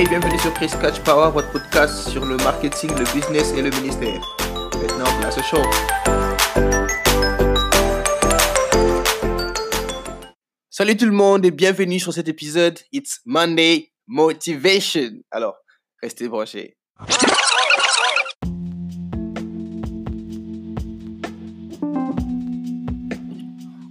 Hey, bienvenue sur Chris Catch Power, votre podcast sur le marketing, le business et le ministère. Maintenant, place au show. Salut tout le monde et bienvenue sur cet épisode. It's Monday Motivation. Alors, restez branchés.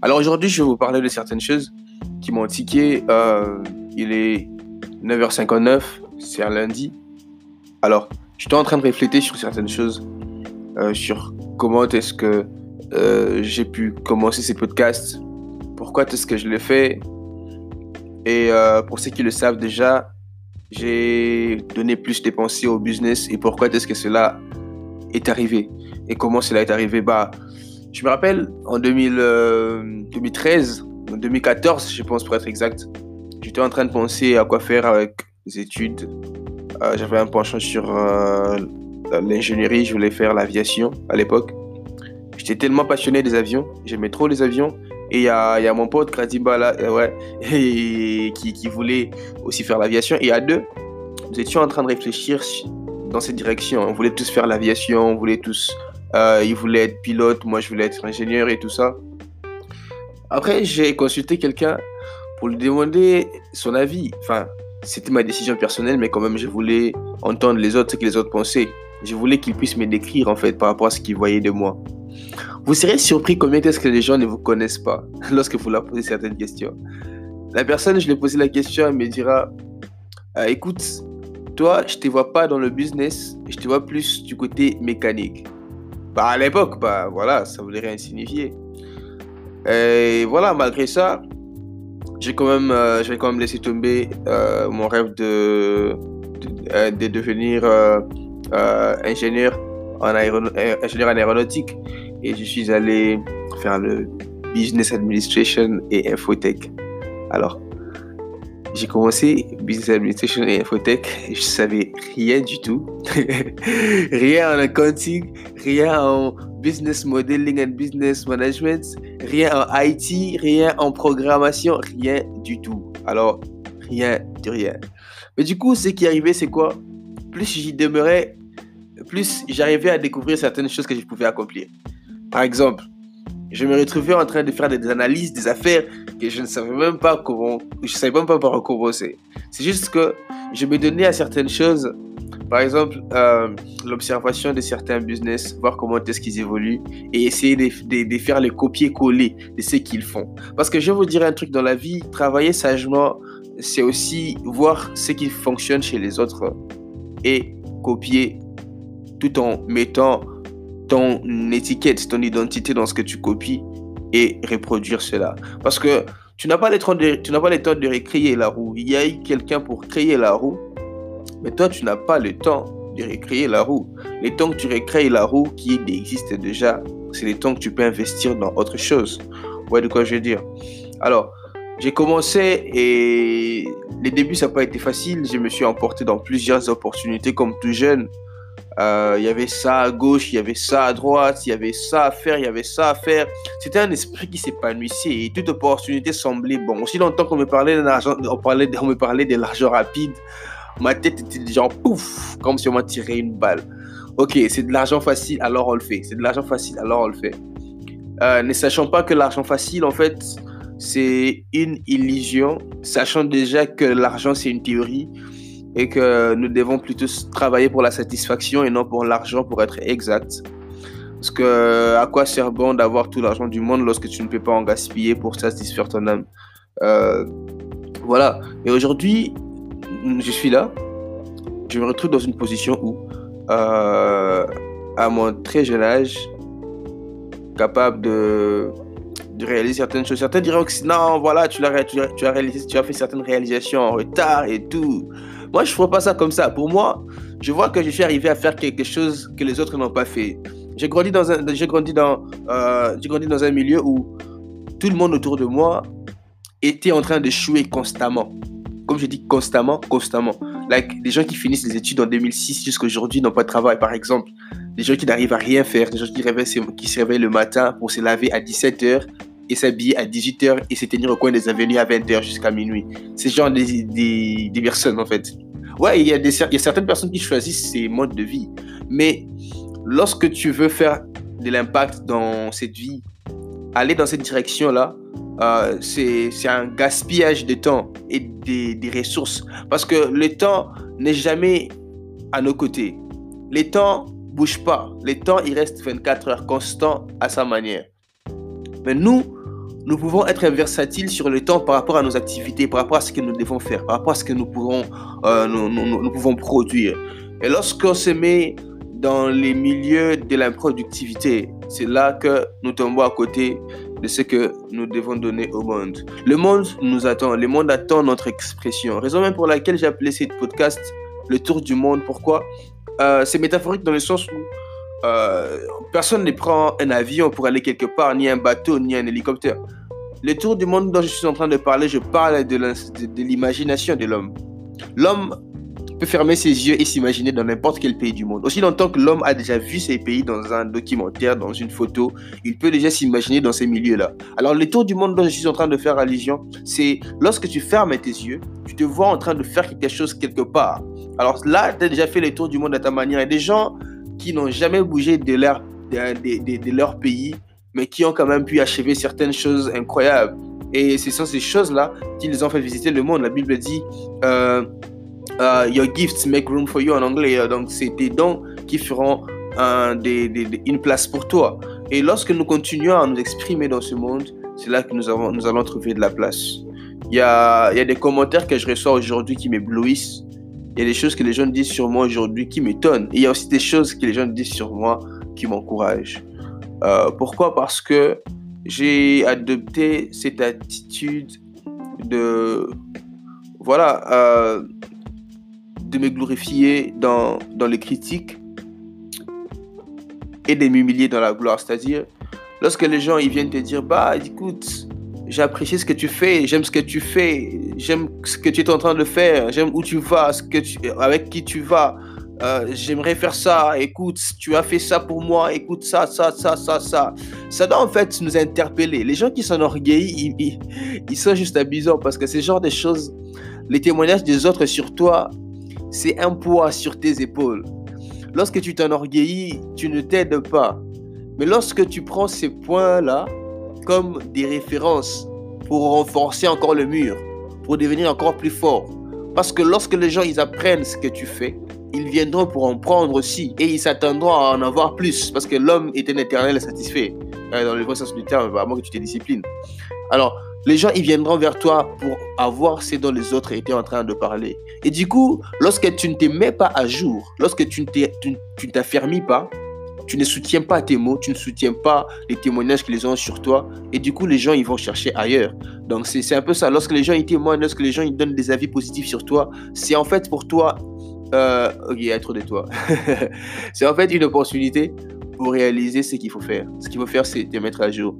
Alors aujourd'hui, je vais vous parler de certaines choses qui m'ont tiqué. Il est 9h59, c'est un lundi. Alors, j'étais en train de réfléchir sur certaines choses, sur comment est-ce que j'ai pu commencer ces podcasts, pourquoi est-ce que je l'ai fait. Et pour ceux qui le savent déjà, j'ai donné plus de pensées au business et pourquoi est-ce que cela est arrivé. Et comment cela est arrivé. Je me rappelle, en 2013, en 2014, je pense pour être exact, j'étais en train de penser à quoi faire avec les études. J'avais un penchant sur l'ingénierie, je voulais faire l'aviation à l'époque. J'étais tellement passionné des avions, j'aimais trop les avions. Et il y a mon pote Kradimba là, qui voulait aussi faire l'aviation. Et à deux, nous étions en train de réfléchir dans cette direction. On voulait tous faire l'aviation, on voulait tous... il voulait être pilote, moi je voulais être ingénieur et tout ça. Après, j'ai consulté quelqu'un pour lui demander son avis. Enfin, c'était ma décision personnelle, mais quand même, je voulais entendre les autres, ce que les autres pensaient. Je voulais qu'ils puissent me décrire, en fait, par rapport à ce qu'ils voyaient de moi. Vous serez surpris combien est-ce que les gens ne vous connaissent pas lorsque vous leur posez certaines questions. La personne, je lui ai posé la question, elle me dira écoute, toi, je te vois pas dans le business, je te vois plus du côté mécanique. À l'époque, voilà, ça voulait rien signifier. Et voilà, malgré ça, j'ai quand même laissé tomber mon rêve de devenir ingénieur en aéronautique. Et je suis allé faire le Business Administration et Infotech. Alors, j'ai commencé Business Administration et Infotech et je savais rien du tout. Rien en accounting, rien en business modeling and business management, rien en IT, rien en programmation, rien du tout. Alors, rien de rien. Mais du coup, ce qui arrivait, c'est quoi? Plus j'y demeurais, plus j'arrivais à découvrir certaines choses que je pouvais accomplir. Par exemple, je me retrouvais en train de faire des analyses, des affaires que je ne savais même pas comment, par où commencer. C'est juste que je me donnais à certaines choses, par exemple, l'observation de certains business, voir comment est-ce qu'ils évoluent et essayer de faire le copier-coller de ce qu'ils font. Parce que je vais vous dire un truc dans la vie, travailler sagement, c'est aussi voir ce qui fonctionne chez les autres et copier tout en mettant ton étiquette, ton identité dans ce que tu copies et reproduire cela. Parce que tu n'as pas le temps de recréer la roue. Il y a eu quelqu'un pour créer la roue, mais toi, tu n'as pas le temps de recréer la roue. Les temps que tu recrées la roue qui existe déjà, c'est les temps que tu peux investir dans autre chose. Ouais, de quoi je veux dire. Alors, j'ai commencé et les débuts, ça n'a pas été facile. Je me suis emporté dans plusieurs opportunités comme tout jeune. Il y avait ça à gauche, il y avait ça à droite, il y avait ça à faire, il y avait ça à faire. C'était un esprit qui s'épanouissait et toute opportunité semblait bon. Aussi longtemps qu'on me parlait de l'argent, on me parlait de l'argent rapide, ma tête était genre pouf, comme si on m'a tiré une balle. Ok, c'est de l'argent facile, alors on le fait. C'est de l'argent facile, alors on le fait. Ne sachant pas que l'argent facile, en fait, c'est une illusion, sachant déjà que l'argent, c'est une théorie. Et que nous devons plutôt travailler pour la satisfaction et non pour l'argent, pour être exact. Parce que à quoi sert bon d'avoir tout l'argent du monde lorsque tu ne peux pas en gaspiller pour satisfaire ton âme. Voilà. Et aujourd'hui, je suis là. Je me retrouve dans une position où, à mon très jeune âge, capable de réaliser certaines choses. Certains diront que non, voilà, tu as réalisé, tu as fait certaines réalisations en retard et tout. Moi, je ne vois pas ça comme ça. Pour moi, je vois que je suis arrivé à faire quelque chose que les autres n'ont pas fait. J'ai grandi dans un milieu où tout le monde autour de moi était en train d'échouer constamment. Comme je dis constamment. Des gens qui finissent les études en 2006 jusqu'à aujourd'hui n'ont pas de travail, par exemple. Des gens qui n'arrivent à rien faire. Des gens qui se réveillent le matin pour se laver à 17h et s'habiller à 18h et se tenir au coin des avenues à 20h jusqu'à minuit. C'est genre des personnes, en fait. Ouais, il y a certaines personnes qui choisissent ces modes de vie. Mais lorsque tu veux faire de l'impact dans cette vie, aller dans cette direction-là, c'est un gaspillage de temps et des ressources. Parce que le temps n'est jamais à nos côtés. Le temps ne bouge pas. Le temps, il reste 24 heures constant à sa manière. Mais nous pouvons être versatiles sur le temps par rapport à nos activités, par rapport à ce que nous devons faire, par rapport à ce que nous pouvons produire. Et lorsqu'on se met dans les milieux de l'improductivité, c'est là que nous tombons à côté de ce que nous devons donner au monde. Le monde nous attend, le monde attend notre expression. Raison même pour laquelle j'ai appelé ce podcast le tour du monde. Pourquoi? C'est métaphorique dans le sens où personne ne prend un avion pour aller quelque part, ni un bateau, ni un hélicoptère. Le tour du monde dont je suis en train de parler, je parle de l'imagination de l'homme. L'homme peut fermer ses yeux et s'imaginer dans n'importe quel pays du monde. Aussi longtemps que l'homme a déjà vu ces pays dans un documentaire, dans une photo, il peut déjà s'imaginer dans ces milieux-là. Alors le tour du monde dont je suis en train de faire allusion, c'est lorsque tu fermes tes yeux, tu te vois en train de faire quelque chose quelque part. Alors là, tu as déjà fait le tour du monde à ta manière. Il y a des gens qui n'ont jamais bougé de leur pays, mais qui ont quand même pu achever certaines choses incroyables. Et ce sont ces choses-là qui les ont fait visiter le monde. La Bible dit your gifts make room for you en anglais. Donc, c'est tes dons qui feront une place pour toi. Et lorsque nous continuons à nous exprimer dans ce monde, c'est là que nous allons trouver de la place. Il y a des commentaires que je reçois aujourd'hui qui m'éblouissent. Il y a des choses que les gens disent sur moi aujourd'hui qui m'étonnent. Et il y a aussi des choses que les gens disent sur moi qui m'encouragent. Pourquoi? Parce que j'ai adopté cette attitude de me glorifier dans les critiques et de m'humilier dans la gloire. C'est-à-dire, lorsque les gens ils viennent te dire, bah écoute, j'ai apprécié ce que tu fais, j'aime ce que tu fais, j'aime ce que tu es en train de faire, j'aime où tu vas, avec qui tu vas, j'aimerais faire ça, écoute, tu as fait ça pour moi, écoute ça. Ça doit en fait nous interpeller. Les gens qui s'enorgueillissent, ils sont juste amusants parce que ce genre de choses, les témoignages des autres sur toi, c'est un poids sur tes épaules. Lorsque tu t'enorgueillis, tu ne t'aides pas. Mais lorsque tu prends ces points-là comme des références pour renforcer encore le mur, pour devenir encore plus fort. Parce que lorsque les gens ils apprennent ce que tu fais, ils viendront pour en prendre aussi et ils s'attendront à en avoir plus parce que l'homme est un éternel satisfait. Dans le vrai sens du terme, à moins que tu te disciplines. Alors, les gens ils viendront vers toi pour avoir ce dont les autres étaient en train de parler. Et du coup, lorsque tu ne te mets pas à jour, lorsque tu ne t'affermis pas, tu ne soutiens pas tes mots, tu ne soutiens pas les témoignages qu'ils ont sur toi. Et du coup, les gens, ils vont chercher ailleurs. Donc, c'est un peu ça. Lorsque les gens, ils témoignent, lorsque les gens, ils donnent des avis positifs sur toi, c'est en fait pour toi... ok, il y a trop de toi. C'est en fait une opportunité pour réaliser ce qu'il faut faire. Ce qu'il faut faire, c'est te mettre à jour.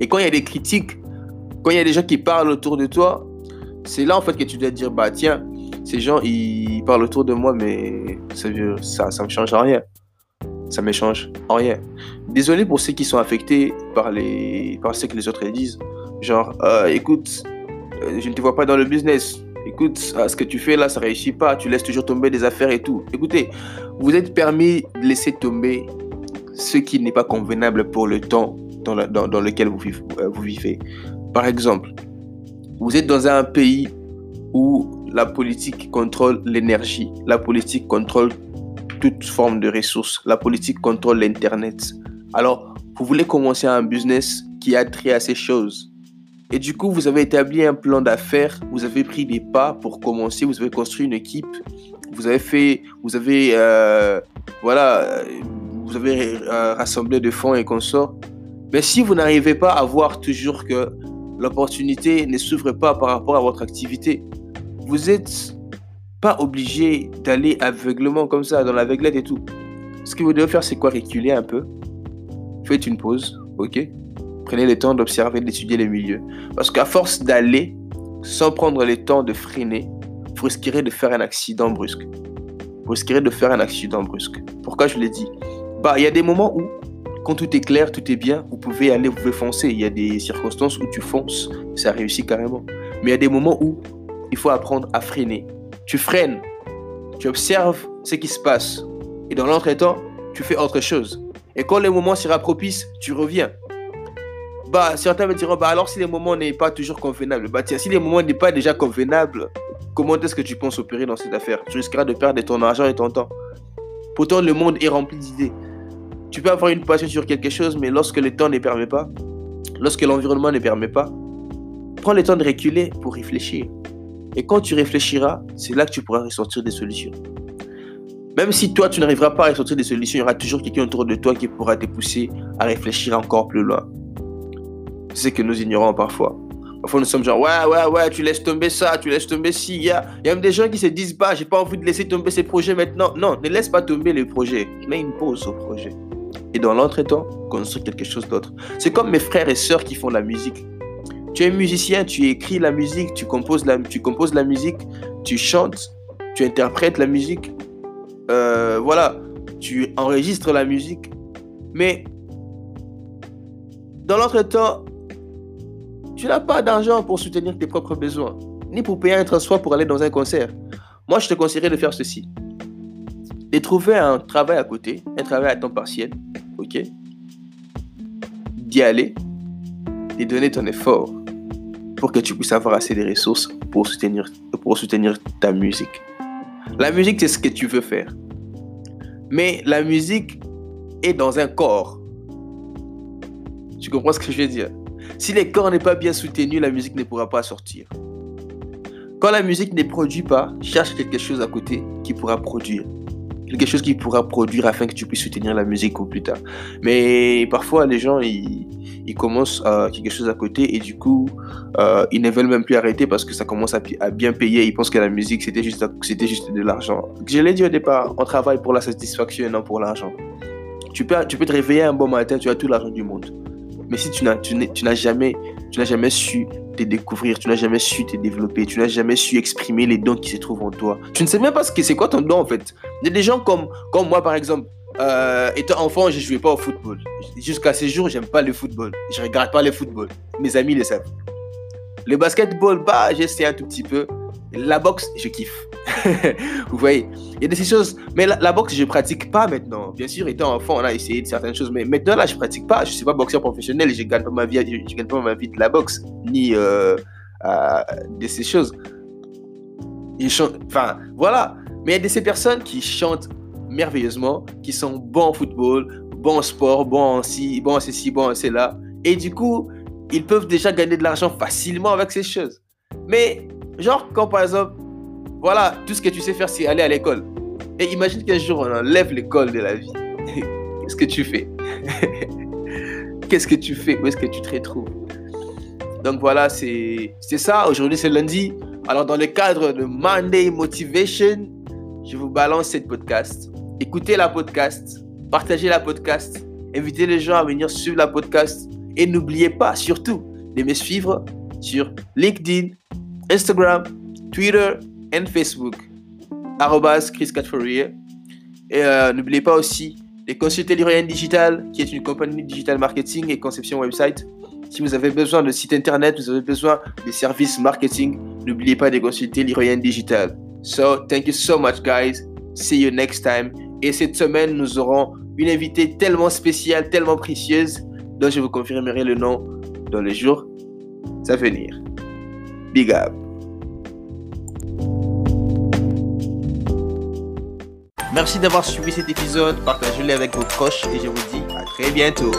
Et quand il y a des critiques, quand il y a des gens qui parlent autour de toi, c'est là, en fait, que tu dois te dire, bah tiens, ces gens, ils parlent autour de moi, mais ça me change en rien. Ça me change en rien. Désolé pour ceux qui sont affectés par ce que les autres disent. Genre, écoute, je ne te vois pas dans le business. Écoute, ce que tu fais là, ça ne réussit pas. Tu laisses toujours tomber des affaires et tout. Écoutez, vous êtes permis de laisser tomber ce qui n'est pas convenable pour le temps dans lequel vous vivez. Par exemple, vous êtes dans un pays où la politique contrôle l'énergie. La politique contrôle toute forme de ressources. La politique contrôle l'Internet. Alors, vous voulez commencer un business qui a trait à ces choses. Et du coup, vous avez établi un plan d'affaires, vous avez pris des pas pour commencer, vous avez construit une équipe, vous avez rassemblé des fonds et consorts. Mais si vous n'arrivez pas à voir toujours que l'opportunité ne s'ouvre pas par rapport à votre activité, vous êtes pas obligé d'aller aveuglement comme ça, dans l'aveuglette et tout. Ce que vous devez faire, c'est quoi? Reculer un peu. Faites une pause, ok? Prenez le temps d'observer, d'étudier les milieux. Parce qu'à force d'aller, sans prendre le temps de freiner, vous risquerez de faire un accident brusque. Pourquoi je l'ai dit? Il y a des moments où, quand tout est clair, tout est bien, vous pouvez aller, vous pouvez foncer. Il y a des circonstances où tu fonces, ça réussit carrément. Mais il y a des moments où il faut apprendre à freiner. Tu freines tu observes ce qui se passe. Et dans l'entretemps, tu fais autre chose. Et quand le moment sera propice, tu reviens. Certains me diront, alors si le moment n'est pas toujours convenable, tiens, si le moment n'est pas déjà convenable, comment est-ce que tu penses opérer dans cette affaire? Tu risqueras de perdre ton argent et ton temps. Pourtant, le monde est rempli d'idées. Tu peux avoir une passion sur quelque chose, mais lorsque le temps ne permet pas, lorsque l'environnement ne permet pas, prends le temps de reculer pour réfléchir. Et quand tu réfléchiras, c'est là que tu pourras ressortir des solutions. Même si toi, tu n'arriveras pas à ressortir des solutions, il y aura toujours quelqu'un autour de toi qui pourra te pousser à réfléchir encore plus loin. C'est ce que nous ignorons parfois. Parfois, nous sommes genre, ouais, tu laisses tomber ça, tu laisses tomber ci. Il y a même des gens qui se disent, j'ai pas envie de laisser tomber ces projets maintenant. Non, ne laisse pas tomber les projets. Mets une pause au projet. Et dans l'entretemps, construis quelque chose d'autre. C'est comme mes frères et sœurs qui font la musique. Tu es musicien, tu écris la musique, tu composes la musique, tu chantes, tu interprètes la musique. Tu enregistres la musique. Mais dans l'entretemps, tu n'as pas d'argent pour soutenir tes propres besoins, ni pour payer un transport pour aller dans un concert. Moi, je te conseillerais de faire ceci. De trouver un travail à côté, un travail à temps partiel, ok? D'y aller et donner ton effort pour que tu puisses avoir assez de ressources pour soutenir ta musique. La musique, c'est ce que tu veux faire. Mais la musique est dans un corps. Tu comprends ce que je veux dire? Si le corps n'est pas bien soutenu, la musique ne pourra pas sortir. Quand la musique ne produit pas, cherche quelque chose à côté qui pourra produire. Quelque chose qui pourra produire afin que tu puisses soutenir la musique au plus tard. Mais parfois, les gens, ils commencent quelque chose à côté et du coup, ils ne veulent même plus arrêter parce que ça commence à bien payer. Ils pensent que la musique, c'était juste de l'argent. Je l'ai dit au départ, on travaille pour la satisfaction et non pour l'argent. Tu peux te réveiller un bon matin, tu as tout l'argent du monde. Mais si tu n'as jamais su te découvrir, tu n'as jamais su te développer, tu n'as jamais su exprimer les dons qui se trouvent en toi, tu ne sais même pas c'est quoi ton don en fait. Il y a des gens comme moi par exemple, étant enfant, je ne jouais pas au football. Jusqu'à ce jour, j'aime pas le football. Je ne regarde pas le football. Mes amis le savent. Le basketball, j'essaie un tout petit peu. La boxe, je kiffe. Vous voyez, il y a des choses, mais la boxe, je ne pratique pas maintenant. Bien sûr, étant enfant, on a essayé de certaines choses, mais maintenant, là, je ne pratique pas. Je ne suis pas boxeur professionnel et je ne gagne pas ma vie de la boxe, ni de ces choses. Voilà. Mais il y a de ces personnes qui chantent merveilleusement, qui sont bons en football, bons en sport, bons en ci, bons en ceci, bons en cela. Et du coup, ils peuvent déjà gagner de l'argent facilement avec ces choses. Mais, genre, quand par exemple, voilà, tout ce que tu sais faire, c'est aller à l'école. Et imagine qu'un jour, on enlève l'école de la vie. Qu'est-ce que tu fais? Qu'est-ce que tu fais? Où est-ce que tu te retrouves? Donc voilà, c'est ça. Aujourd'hui, c'est lundi. Alors, dans le cadre de Monday Motivation, je vous balance cette podcast. Écoutez la podcast. Partagez la podcast. Invitez les gens à venir suivre la podcast. Et n'oubliez pas, surtout, de me suivre sur LinkedIn, Instagram, Twitter et Facebook. @Chris4Fourier. Et n'oubliez pas aussi de consulter l'Iroyen Digital, qui est une compagnie de digital marketing et conception website. Si vous avez besoin de site internet, vous avez besoin de services marketing, n'oubliez pas de consulter l'Iroyen Digital. So, thank you so much, guys. See you next time. Et cette semaine, nous aurons une invitée tellement spéciale, tellement précieuse, dont je vous confirmerai le nom dans les jours à venir. Big up. Merci d'avoir suivi cet épisode. Partagez-le avec vos proches et je vous dis à très bientôt.